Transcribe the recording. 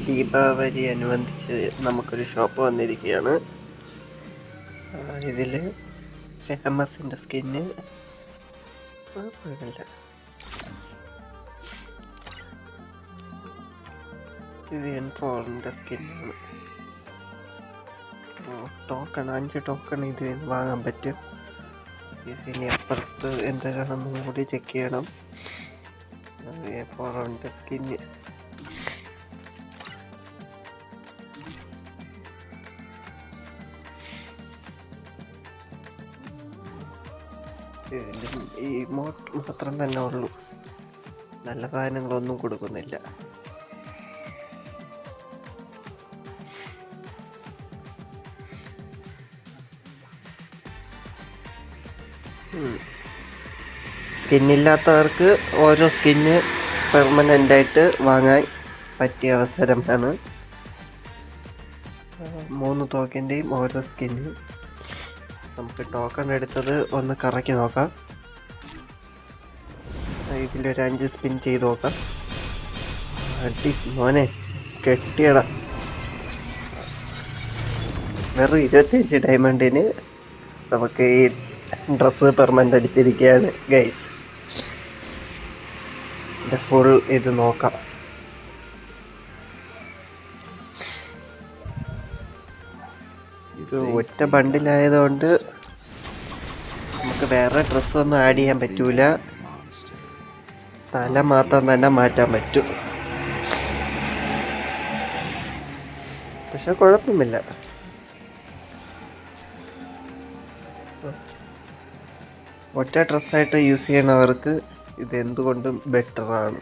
ദീപാവലി അനുബന്ധിച്ച് നമുക്കൊരു ഷോപ്പ് വന്നിരിക്കുകയാണ്. ഇതിൽ ഫേമസിൻ്റെ സ്കിന്ന് കുഴപ്പമില്ല. ഇത് N4ൻ്റെ സ്കിന്നാണ്. ടോക്കൺ 5 ടോക്കൺ ഇതിൽ നിന്ന് വാങ്ങാൻ പറ്റും. ഇതിന് അപ്പുറത്ത് എന്തൊരാണെന്നും കൂടി ചെക്ക് ചെയ്യണം. N4ൻ്റെ സ്കിന്ന് ഈ മാത്രം തന്നെ ഉള്ളൂ, നല്ല സാധനങ്ങളൊന്നും കൊടുക്കുന്നില്ല. സ്കിന്നില്ലാത്തവർക്ക് ഓരോ സ്കിന്ന് പെർമനൻ്റായിട്ട് വാങ്ങാൻ പറ്റിയ അവസരമാണ്. 3 ടോക്കൻ്റെയും ഓരോ സ്കിന്ന്. നമുക്ക് ടോക്കൺ എടുത്തത് ഒന്ന് കറക്കി നോക്കാം. ഇതിലൊരു 5 സ്പിൻ ചെയ്ത് നോക്കാം. അടി മോനെ കെട്ടിയട. വെറും 25 ഡയമണ്ടിന് നമുക്ക് ഈ ഡ്രസ്സ് പെർമനൻ്റ് അടിച്ചിരിക്കുകയാണ് ഗൈസ്. ഇത് ഫുൾ ഇത് നോക്കാം. ഇത് ഒറ്റ ബണ്ടിലായതുകൊണ്ട് നമുക്ക് വേറെ ഡ്രസ്സൊന്നും ആഡ് ചെയ്യാൻ പറ്റൂല. തല മാത്രം തന്നെ മാറ്റാൻ പറ്റും. പക്ഷെ കുഴപ്പമില്ല. ഒറ്റ ഡ്രസ്സായിട്ട് യൂസ് ചെയ്യണവർക്ക് ഇത് എന്തുകൊണ്ടും ബെറ്ററാണ്.